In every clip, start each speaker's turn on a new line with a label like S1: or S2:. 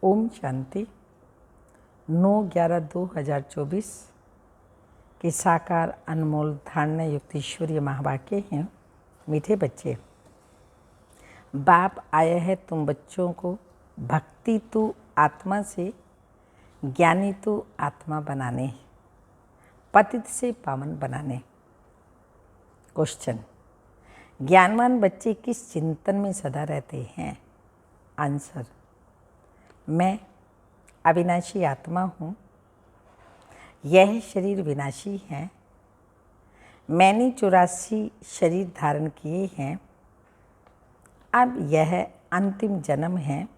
S1: ओम शांति। 9/11/2024 के साकार अनमोल धारणा युक्त ईश्वरीय महावाक्य हैं। मीठे बच्चे, बाप आया है तुम बच्चों को भक्ति तू आत्मा से, ज्ञानी तू आत्मा बनाने, पतित से पावन बनाने। क्वेश्चन, ज्ञानवान बच्चे किस चिंतन में सदा रहते हैं? आंसर, मैं अविनाशी आत्मा हूँ, यह शरीर विनाशी है, मैंने 84 शरीर धारण किए हैं, अब यह अंतिम जन्म है।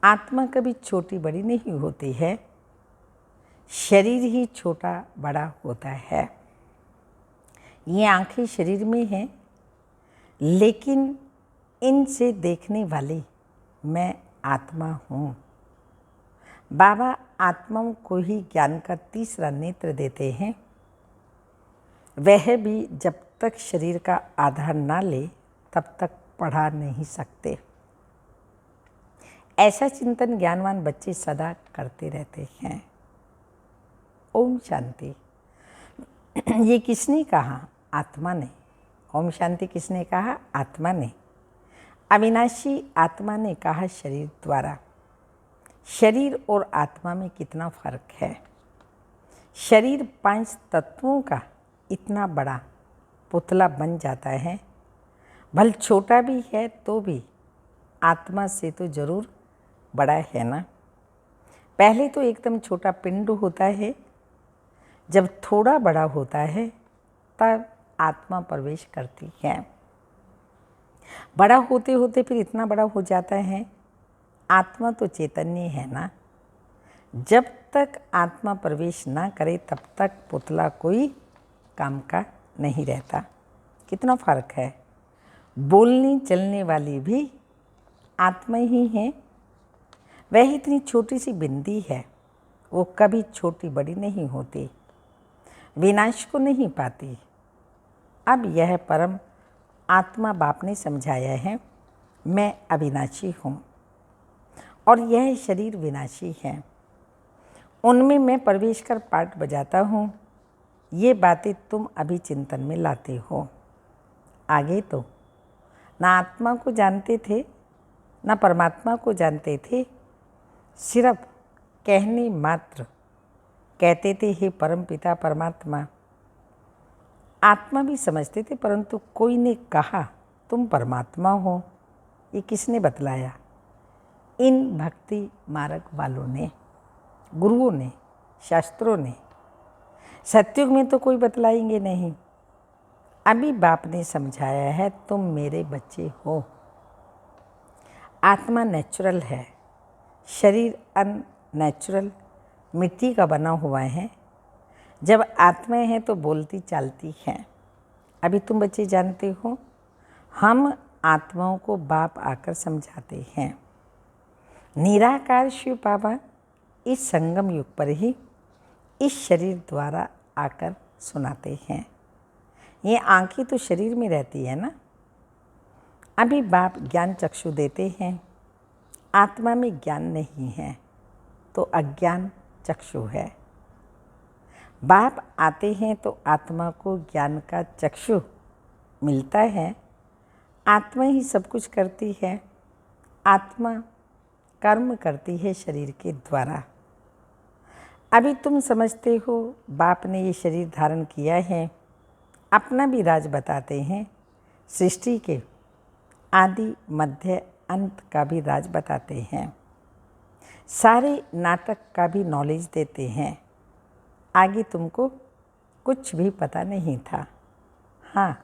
S1: आत्मा कभी छोटी बड़ी नहीं होती है, शरीर ही छोटा बड़ा होता है। ये आंखें शरीर में हैं, लेकिन इनसे देखने वाली मैं आत्मा हूँ। बाबा आत्माओं को ही ज्ञान का तीसरा नेत्र देते हैं, वह भी जब तक शरीर का आधार ना ले तब तक पढ़ा नहीं सकते। ऐसा चिंतन ज्ञानवान बच्चे सदा करते रहते हैं। ओम शांति। ये किसने कहा? आत्मा ने। ओम शांति किसने कहा? आत्मा ने। अविनाशी आत्मा ने कहा शरीर द्वारा। शरीर और आत्मा में कितना फर्क है। शरीर 5 तत्वों का इतना बड़ा पुतला बन जाता है, भले छोटा भी है तो भी आत्मा से तो जरूर बड़ा है ना। पहले तो एकदम छोटा पिंड होता है, जब थोड़ा बड़ा होता है तब आत्मा प्रवेश करती है। बड़ा होते होते फिर इतना बड़ा हो जाता है। आत्मा तो चैतन्य है ना। जब तक आत्मा प्रवेश ना करे तब तक पुतला कोई काम का नहीं रहता। कितना फर्क है। बोलने चलने वाली भी आत्मा ही है। वह इतनी छोटी सी बिंदी है, वो कभी छोटी बड़ी नहीं होती, विनाश को नहीं पाती। अब यह परम आत्मा बाप ने समझाया है, मैं अविनाशी हूँ और यह शरीर विनाशी है। उनमें मैं प्रवेश कर पाठ बजाता हूँ। ये बातें तुम अभी चिंतन में लाते हो। आगे तो ना आत्मा को जानते थे ना परमात्मा को जानते थे, सिर्फ कहने मात्र कहते थे हे परम पिता परमात्मा। आत्मा भी समझते थे, परंतु कोई ने कहा तुम परमात्मा हो। ये किसने बतलाया? इन भक्ति मार्ग वालों ने, गुरुओं ने, शास्त्रों ने। सत्युग में तो कोई बतलाएंगे नहीं। अभी बाप ने समझाया है, तुम मेरे बच्चे हो। आत्मा नेचुरल है, शरीर अननेचुरल मिट्टी का बना हुआ है। जब आत्माएं हैं तो बोलती चालती हैं। अभी तुम बच्चे जानते हो, हम आत्माओं को बाप आकर समझाते हैं। निराकार शिव बाबा इस संगम युग पर ही इस शरीर द्वारा आकर सुनाते हैं। ये आंखें तो शरीर में रहती है ना। अभी बाप ज्ञान चक्षु देते हैं। आत्मा में ज्ञान नहीं है तो अज्ञान चक्षु है। बाप आते हैं तो आत्मा को ज्ञान का चक्षु मिलता है। आत्मा ही सब कुछ करती है। आत्मा कर्म करती है शरीर के द्वारा। अभी तुम समझते हो बाप ने ये शरीर धारण किया है, अपना भी राज बताते हैं। सृष्टि के आदि मध्य अंत का भी राज बताते हैं। सारे नाटक का भी नॉलेज देते हैं। आगे तुमको कुछ भी पता नहीं था। हाँ,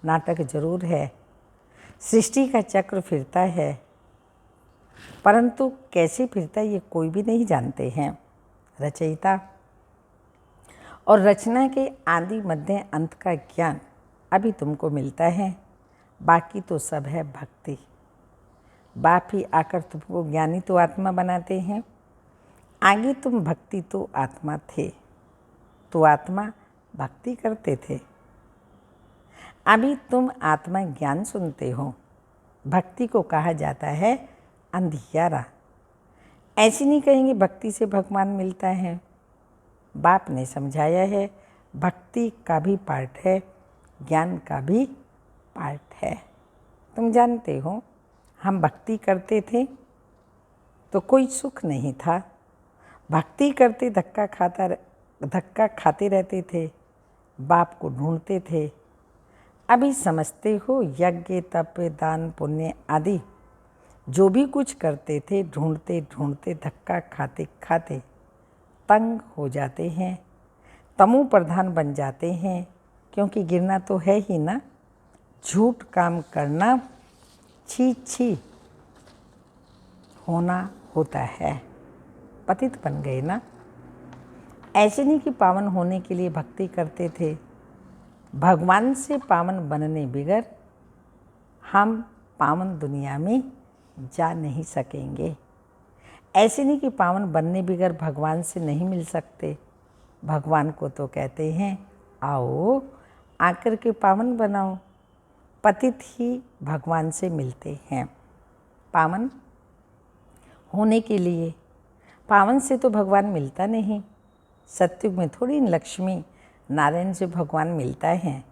S1: नाटक जरूर है, सृष्टि का चक्र फिरता है, परंतु कैसे फिरता है ये कोई भी नहीं जानते हैं। रचयिता और रचना के आदि मध्य अंत का ज्ञान अभी तुमको मिलता है, बाकी तो सब है भक्ति। बाप ही आकर तुमको ज्ञानी तो आत्मा बनाते हैं। आगे तुम भक्ति तो आत्मा थे, तो आत्मा भक्ति करते थे। अभी तुम आत्मा ज्ञान सुनते हो। भक्ति को कहा जाता है अंधियारा, ऐसे नहीं कहेंगे भक्ति से भगवान मिलता है। बाप ने समझाया है भक्ति का भी पार्ट है, ज्ञान का भी पार्ट है। तुम जानते हो हम भक्ति करते थे तो कोई सुख नहीं था। भक्ति करते धक्का खाते रहते थे, बाप को ढूंढते थे। अभी समझते हो यज्ञ तप दान पुण्य आदि जो भी कुछ करते थे, ढूंढते ढूंढते धक्का खाते खाते तंग हो जाते हैं, तमो प्रधान बन जाते हैं। क्योंकि गिरना तो है ही ना, झूठ काम करना छी छी होना होता है, पतित बन गए ना। ऐसे नहीं कि पावन होने के लिए भक्ति करते थे। भगवान से पावन बनने बिगर हम पावन दुनिया में जा नहीं सकेंगे। ऐसे नहीं कि पावन बनने बिगर भगवान से नहीं मिल सकते। भगवान को तो कहते हैं आओ आकर के पावन बनाओ। पतित ही भगवान से मिलते हैं पावन होने के लिए। पावन से तो भगवान मिलता नहीं। सत्युग में थोड़ी लक्ष्मी नारायण से भगवान मिलता है।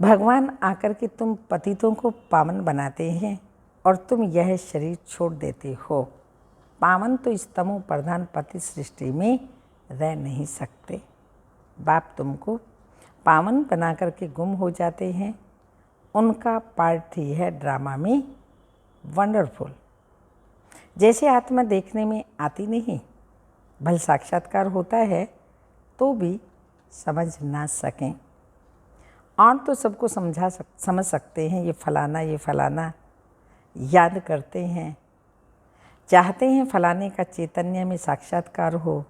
S1: भगवान आकर के तुम पतितों को पावन बनाते हैं और तुम यह शरीर छोड़ देते हो। पावन तो इस तमो प्रधान पतित सृष्टि में रह नहीं सकते। बाप तुमको पावन बना करके गुम हो जाते हैं। उनका पार्ट ही है ड्रामा में वंडरफुल। जैसे आत्मा देखने में आती नहीं, भल साक्षात्कार होता है तो भी समझ ना सकें। और तो सबको समझ सकते हैं ये फलाना याद करते हैं, चाहते हैं फलाने का चैतन्य में साक्षात्कार हो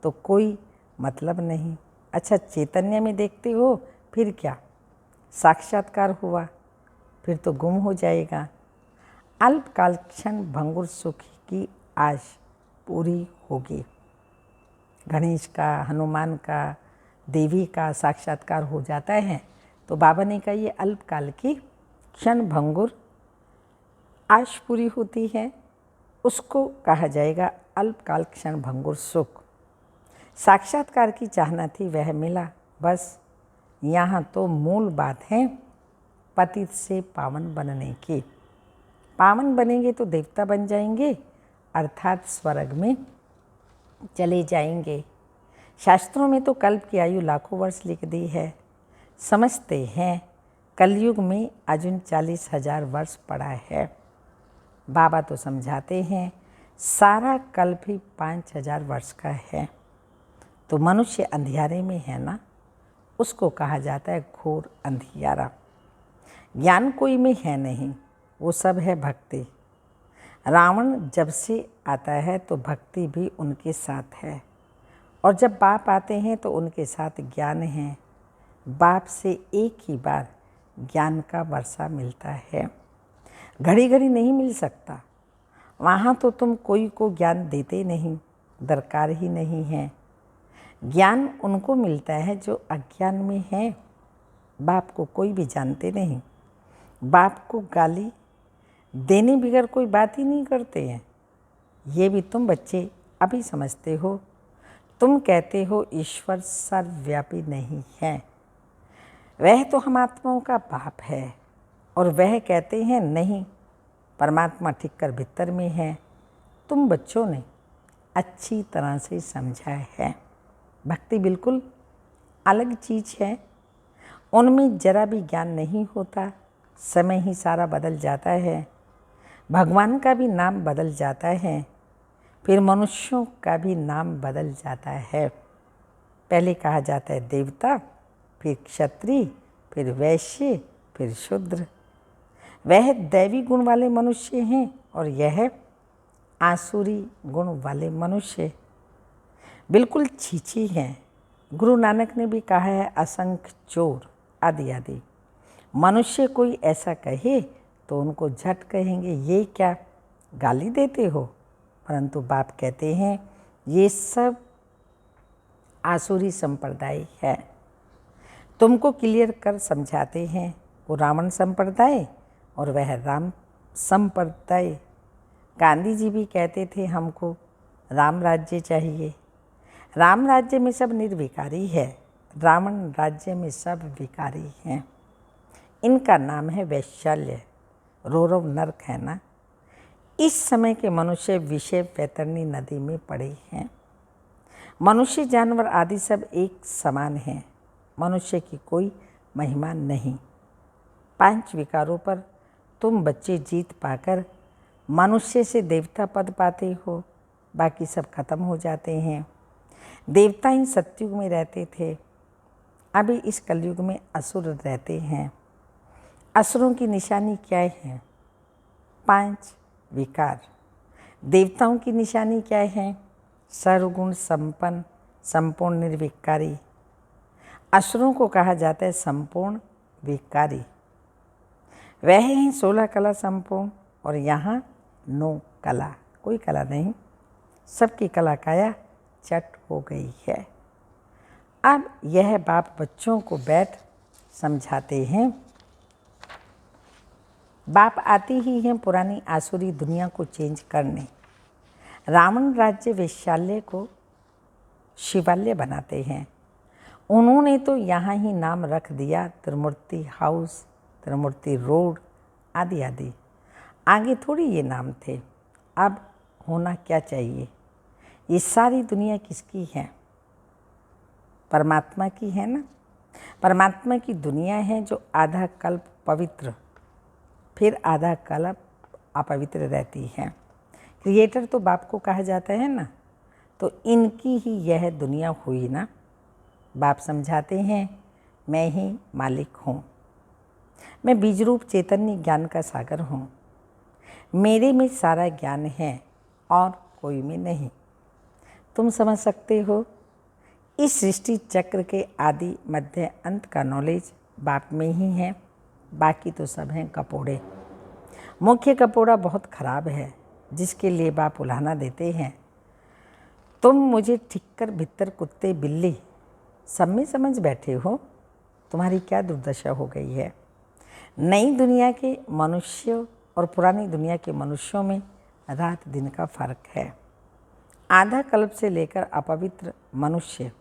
S1: तो कोई मतलब नहीं। अच्छा चैतन्य में देखते हो फिर क्या, साक्षात्कार हुआ फिर तो गुम हो जाएगा। अल्पकाल क्षण भंगुर सुख की आश पूरी होगी। गणेश का, हनुमान का, देवी का साक्षात्कार हो जाता है तो बाबा ने कहा ये अल्पकाल की क्षण भंगुर आश पूरी होती है, उसको कहा जाएगा अल्पकाल क्षण भंगुर सुख। साक्षात्कार की चाहना थी वह मिला, बस यहाँ तो मूल बात है पतित से पावन बनने की। पावन बनेंगे तो देवता बन जाएंगे, अर्थात स्वर्ग में चले जाएंगे। शास्त्रों में तो कल्प की आयु लाखों वर्ष लिख दी है। समझते हैं कलयुग में अर्जुन 40,000 वर्ष पड़ा है। बाबा तो समझाते हैं सारा कल्प ही 5,000 वर्ष का है। तो मनुष्य अंधियारे में है ना, उसको कहा जाता है घोर अंधियारा। ज्ञान कोई में है नहीं, वो सब है भक्ति। रावण जब से आता है तो भक्ति भी उनके साथ है, और जब बाप आते हैं तो उनके साथ ज्ञान है। बाप से एक ही बार ज्ञान का वर्षा मिलता है, घड़ी घड़ी नहीं मिल सकता। वहाँ तो तुम कोई को ज्ञान देते नहीं, दरकार ही नहीं है। ज्ञान उनको मिलता है जो अज्ञान में है। बाप को कोई भी जानते नहीं। बाप को गाली देने बिगर कोई बात ही नहीं करते हैं। ये भी तुम बच्चे अभी समझते हो। तुम कहते हो ईश्वर सर्वव्यापी नहीं है, वह तो हम आत्माओं का बाप है, और वह कहते हैं नहीं परमात्मा ठीक कर भीतर में है। तुम बच्चों ने अच्छी तरह से समझा है भक्ति बिल्कुल अलग चीज़ है। उनमें जरा भी ज्ञान नहीं होता, समय ही सारा बदल जाता है। भगवान का भी नाम बदल जाता है, फिर मनुष्यों का भी नाम बदल जाता है। पहले कहा जाता है देवता, फिर क्षत्रिय, फिर वैश्य, फिर शूद्र। वह दैवी गुण वाले मनुष्य हैं और यह आसुरी गुण वाले मनुष्य बिल्कुल छीछी हैं। गुरु नानक ने भी कहा है असंख्य चोर आदि आदि। मनुष्य कोई ऐसा कहे तो उनको झट कहेंगे ये क्या गाली देते हो, परंतु बाप कहते हैं ये सब आसुरी संप्रदाय है। तुमको क्लियर कर समझाते हैं वो रावण संप्रदाय और वह राम संप्रदाय। गांधी जी भी कहते थे हमको राम राज्य चाहिए। राम राज्य में सब निर्विकारी है, रावण राज्य में सब विकारी हैं। इनका नाम है वैशाल्य, रौरव नरक है ना। इस समय के मनुष्य विषय वैतरणी नदी में पड़े हैं। मनुष्य जानवर आदि सब एक समान हैं, मनुष्य की कोई महिमा नहीं। 5 विकारों पर तुम बच्चे जीत पाकर मनुष्य से देवता पद पाते हो, बाकी सब खत्म हो जाते हैं। देवता ही सतयुग में रहते थे, अभी इस कलयुग में असुर रहते हैं। असुरों की निशानी क्या है? 5 विकार। देवताओं की निशानी क्या है? सर्वगुण संपन्न, संपूर्ण निर्विकारी। असुरों को कहा जाता है संपूर्ण विकारी। वह हैं 16 कला संपूर्ण, और यहाँ 9 कला, कोई कला नहीं, सबकी कला काया चट हो गई है। अब यह बाप बच्चों को बैठ समझाते हैं। बाप आते ही हैं पुरानी आसुरी दुनिया को चेंज करने। रावण राज्य वैशाल्य को शिवालय बनाते हैं। उन्होंने तो यहाँ ही नाम रख दिया त्रिमूर्ति हाउस, त्रिमूर्ति रोड आदि आदि। आगे थोड़ी ये नाम थे। अब होना क्या चाहिए? ये सारी दुनिया किसकी है? परमात्मा की है ना। परमात्मा की दुनिया है जो आधा कल्प पवित्र, फिर आधा कल्प अपवित्र रहती है। क्रिएटर तो बाप को कहा जाता है ना, तो इनकी ही यह दुनिया हुई ना। बाप समझाते हैं मैं ही मालिक हूँ, मैं बीज रूप चैतन्य ज्ञान का सागर हूँ। मेरे में सारा ज्ञान है और कोई में नहीं। तुम समझ सकते हो, इस सृष्टि चक्र के आदि मध्य अंत का नॉलेज बाप में ही है, बाकी तो सब हैं कपोड़े। मुख्य कपोड़ा बहुत खराब है, जिसके लिए बाप उलाहना देते हैं। तुम मुझे ठिक्कर भित्तर कुत्ते बिल्ली सब में समझ बैठे हो, तुम्हारी क्या दुर्दशा हो गई है। नई दुनिया के मनुष्यों और पुरानी दुनिया के मनुष्यों में रात दिन का फर्क है। आधा कल्प से लेकर अपवित्र मनुष्य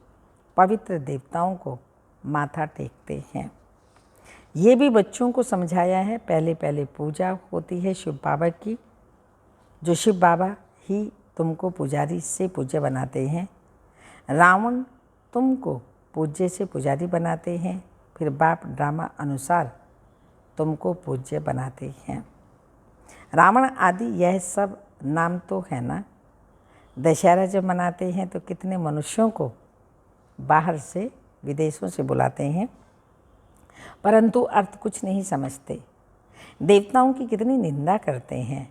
S1: पवित्र देवताओं को माथा टेकते हैं। ये भी बच्चों को समझाया है। पहले पहले पूजा होती है शिव बाबा की, जो शिव बाबा ही तुमको पुजारी से पूज्य बनाते हैं। रावण तुमको पूज्य से पुजारी बनाते हैं, फिर बाप ड्रामा अनुसार तुमको पूज्य बनाते हैं। रावण आदि यह सब नाम तो है ना। दशहरा जब मनाते हैं तो कितने मनुष्यों को बाहर से विदेशों से बुलाते हैं, परंतु अर्थ कुछ नहीं समझते। देवताओं की कितनी निंदा करते हैं,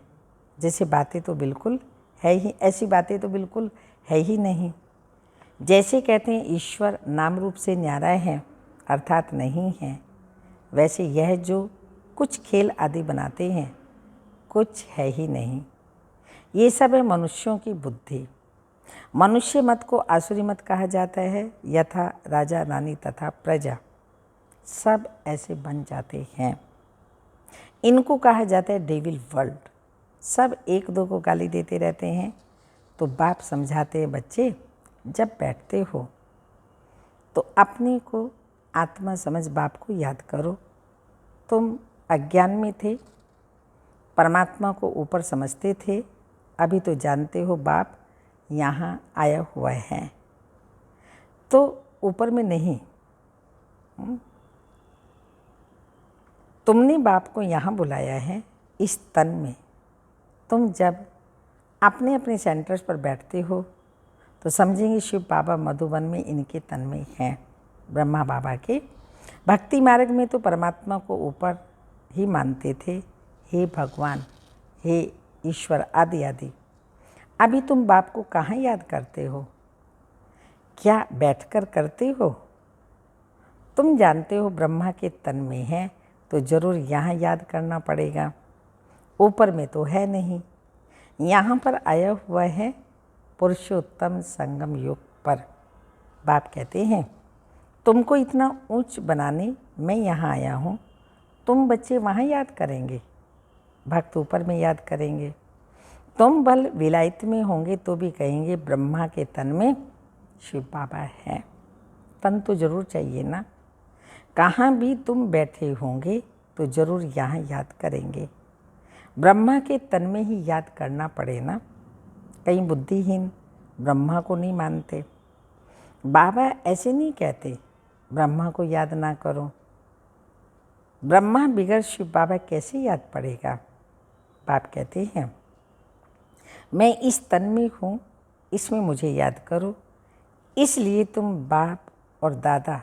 S1: जैसे बातें तो बिल्कुल है ही, ऐसी बातें तो बिल्कुल है ही नहीं। जैसे कहते हैं ईश्वर नाम रूप से न्यारा है अर्थात नहीं है, वैसे यह जो कुछ खेल आदि बनाते हैं कुछ है ही नहीं। ये सब है मनुष्यों की बुद्धि। मनुष्य मत को आसुरी मत कहा जाता है। यथा राजा रानी तथा प्रजा सब ऐसे बन जाते हैं। इनको कहा जाता है डेविल वर्ल्ड। सब एक दो को गाली देते रहते हैं। तो बाप समझाते हैं बच्चे, जब बैठते हो तो अपने को आत्मा समझ बाप को याद करो। तुम अज्ञान में थे, परमात्मा को ऊपर समझते थे, अभी तो जानते हो बाप यहाँ आया हुआ है, तो ऊपर में नहीं। तुमने बाप को यहाँ बुलाया है इस तन में। तुम जब अपने अपने सेंटर्स पर बैठते हो तो समझेंगे शिव बाबा मधुबन में इनके तन में हैं। ब्रह्मा बाबा के भक्ति मार्ग में तो परमात्मा को ऊपर ही मानते थे, हे भगवान, हे ईश्वर आदि आदि। अभी तुम बाप को कहाँ याद करते हो? क्या बैठकर करते हो? तुम जानते हो ब्रह्मा के तन में है तो जरूर यहाँ याद करना पड़ेगा। ऊपर में तो है नहीं, यहाँ पर आया हुआ है पुरुषोत्तम संगम युग पर। बाप कहते हैं तुमको इतना ऊंच बनाने मैं यहाँ आया हूँ। तुम बच्चे वहाँ याद करेंगे, भक्त ऊपर में याद करेंगे। तुम भल विलायत में होंगे तो भी कहेंगे ब्रह्मा के तन में शिव बाबा है। तन तो जरूर चाहिए ना। कहाँ भी तुम बैठे होंगे तो जरूर यहाँ याद करेंगे। ब्रह्मा के तन में ही याद करना पड़े ना। कई बुद्धिहीन ब्रह्मा को नहीं मानते। बाबा ऐसे नहीं कहते ब्रह्मा को याद ना करो। ब्रह्मा बिगड़ शिव बाबा कैसे याद पड़ेगा। बाप कहते हैं मैं इस तन में हूँ, इसमें मुझे याद करो। इसलिए तुम बाप और दादा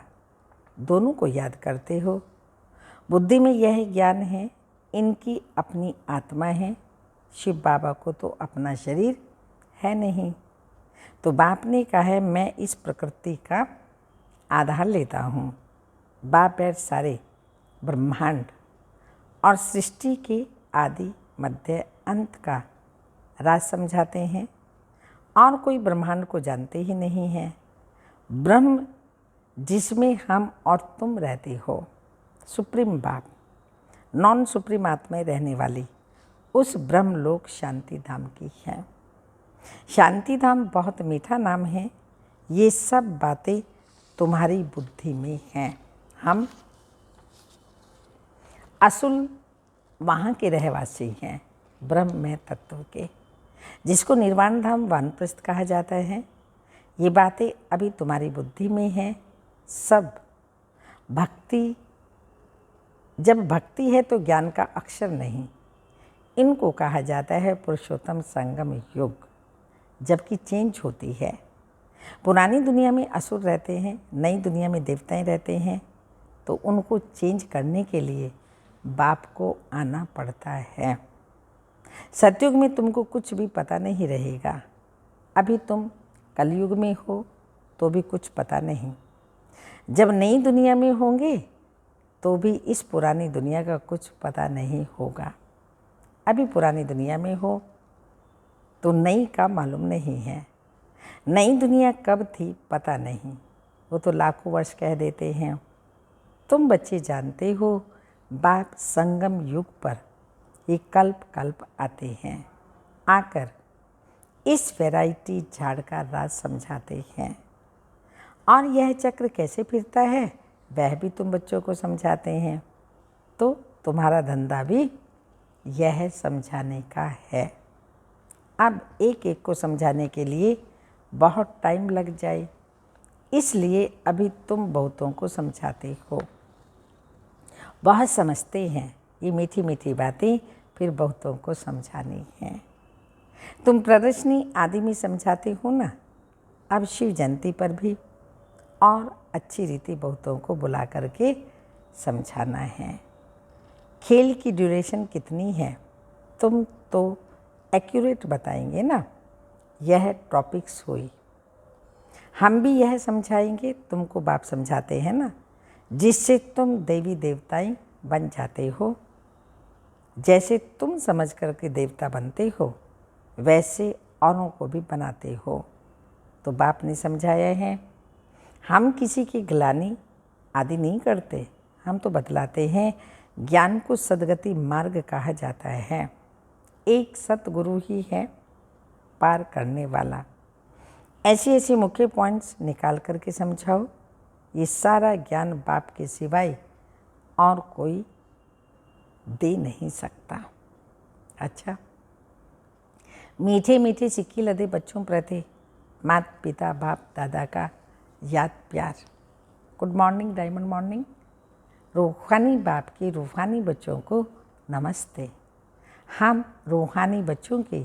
S1: दोनों को याद करते हो। बुद्धि में यह ज्ञान है इनकी अपनी आत्मा है, शिव बाबा को तो अपना शरीर है नहीं। तो बाप ने कहा है मैं इस प्रकृति का आधार लेता हूँ। बाप बैठ सारे ब्रह्मांड और सृष्टि के आदि मध्य अंत का राज समझाते हैं और कोई ब्रह्मांड को जानते ही नहीं है। ब्रह्म जिसमें हम और तुम रहते हो, सुप्रीम बाप, नॉन सुप्रीम आत्माएं रहने वाली उस ब्रह्मलोक शांति धाम की है। शांति धाम बहुत मीठा नाम है। ये सब बातें तुम्हारी बुद्धि में हैं। हम असुल वहाँ के रहवासी हैं, ब्रह्म में तत्व के, जिसको निर्वाण धाम वानप्रस्थ कहा जाता है। ये बातें अभी तुम्हारी बुद्धि में हैं। सब भक्ति, जब भक्ति है तो ज्ञान का अक्षर नहीं। इनको कहा जाता है पुरुषोत्तम संगम युग, जबकि चेंज होती है। पुरानी दुनिया में असुर रहते हैं, नई दुनिया में देवताएं रहते हैं। तो उनको चेंज करने के लिए बाप को आना पड़ता है। सतयुग में तुमको कुछ भी पता नहीं रहेगा। अभी तुम कलयुग में हो तो भी कुछ पता नहीं। जब नई दुनिया में होंगे तो भी इस पुरानी दुनिया का कुछ पता नहीं होगा। अभी पुरानी दुनिया में हो तो नई का मालूम नहीं है। नई दुनिया कब थी पता नहीं, वो तो लाखों वर्ष कह देते हैं। तुम बच्चे जानते हो बाप संगम युग पर ये कल्प कल्प आते हैं, आकर इस वैरायटी झाड़ का राज समझाते हैं। और यह चक्र कैसे फिरता है वह भी तुम बच्चों को समझाते हैं। तो तुम्हारा धंधा भी यह समझाने का है। अब एक एक को समझाने के लिए बहुत टाइम लग जाए, इसलिए अभी तुम बहुतों को समझाते हो। बहुत समझते हैं ये मीठी मीठी बातें, फिर बहुतों को समझानी है। तुम प्रदर्शनी आदि में समझाते हो ना, अब शिव जयंती पर भी और अच्छी रीति बहुतों को बुला करके समझाना है। खेल की ड्यूरेशन कितनी है तुम तो एक्यूरेट बताएंगे ना। यह टॉपिक्स हुई, हम भी यह समझाएंगे। तुमको बाप समझाते हैं ना, जिससे तुम देवी देवताएं बन जाते हो। जैसे तुम समझ करके देवता बनते हो वैसे औरों को भी बनाते हो। तो बाप ने समझाया है। हम किसी की ग्लानि आदि नहीं करते, हम तो बतलाते हैं। ज्ञान को सद्गति मार्ग कहा जाता है। एक सतगुरु ही है पार करने वाला। ऐसे ऐसे मुख्य पॉइंट्स निकाल करके समझाओ। ये सारा ज्ञान बाप के सिवाय और कोई दे नहीं सकता। अच्छा, मीठे मीठे सिक्के लदे बच्चों प्रति माता पिता बाप दादा का याद प्यार। Good morning, diamond morning. रूहानी बाप के रूहानी बच्चों को नमस्ते। हम रूहानी बच्चों के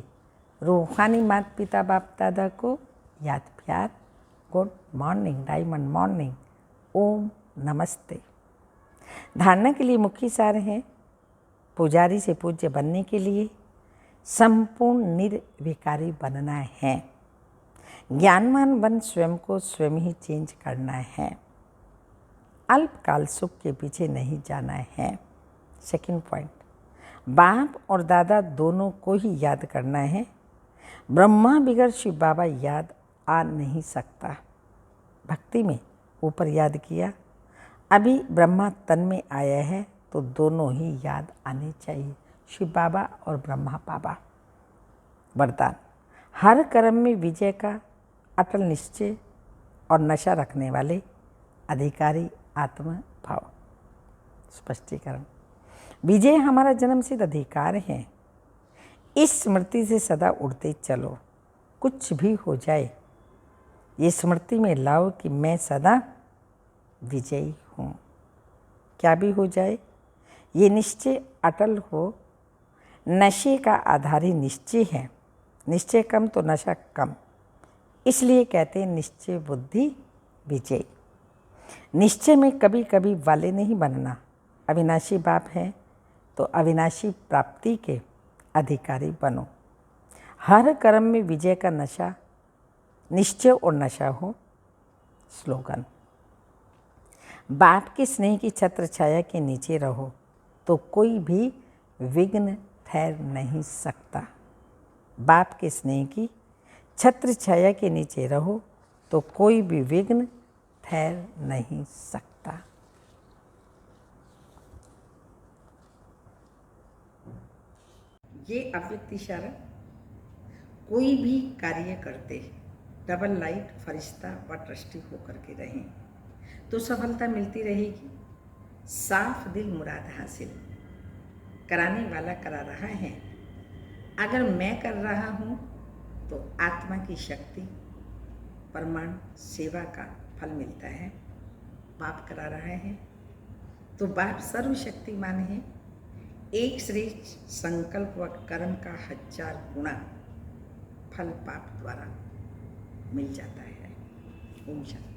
S1: रूहानी माता पिता बाप दादा को याद प्यार। गुड मॉर्निंग, डायमंड मॉर्निंग, ओम नमस्ते। धारणा के लिए मुख्य सार है पुजारी से पूज्य बनने के लिए संपूर्ण निर्विकारी बनना है। ज्ञानवान बन स्वयं को स्वयं ही चेंज करना है। अल्पकाल सुख के पीछे नहीं जाना है। सेकंड पॉइंट, बाप और दादा दोनों को ही याद करना है। ब्रह्मा बिगड़ शिव बाबा याद आ नहीं सकता। भक्ति में ऊपर याद किया, अभी ब्रह्मा तन में आया है तो दोनों ही याद आने चाहिए, शिव बाबा और ब्रह्मा बाबा। वरदान, हर कर्म में विजय का अटल निश्चय और नशा रखने वाले अधिकारी आत्म भाव। स्पष्टीकरण, विजय हमारा जन्मसिद्ध अधिकार है। इस स्मृति से सदा उड़ते चलो, कुछ भी हो जाए ये स्मृति में लाओ कि मैं सदा विजयी हूँ। क्या भी हो जाए ये निश्चय अटल हो। नशे का आधार ही निश्चय है, निश्चय कम तो नशा कम, इसलिए कहते हैं निश्चय बुद्धि विजय। निश्चय में कभी कभी वाले नहीं बनना। अविनाशी बाप है तो अविनाशी प्राप्ति के अधिकारी बनो। हर कर्म में विजय का नशा, निश्चय और नशा हो। स्लोगन, बाप के स्नेह की छत्र छाया के नीचे रहो तो कोई भी विघ्न ठहर नहीं सकता। बाप के स्नेह की छत्र छाया के नीचे रहो तो कोई भी विघ्न ठहर नहीं सकता। ये अव्यक्त इशारा कोई भी कार्य करते डबल लाइट फरिश्ता व ट्रस्टी होकर के रहें तो सफलता मिलती रहेगी। साफ दिल मुराद हासिल कराने वाला करा रहा है। अगर मैं कर रहा हूँ तो आत्मा की शक्ति परमाणु सेवा का फल मिलता है। बाप करा रहा है तो बाप सर्वशक्तिमान है। एक श्रेष्ठ संकल्प व कर्म का 1000 गुना फल बाप द्वारा मिल जाता है। ओम शांति।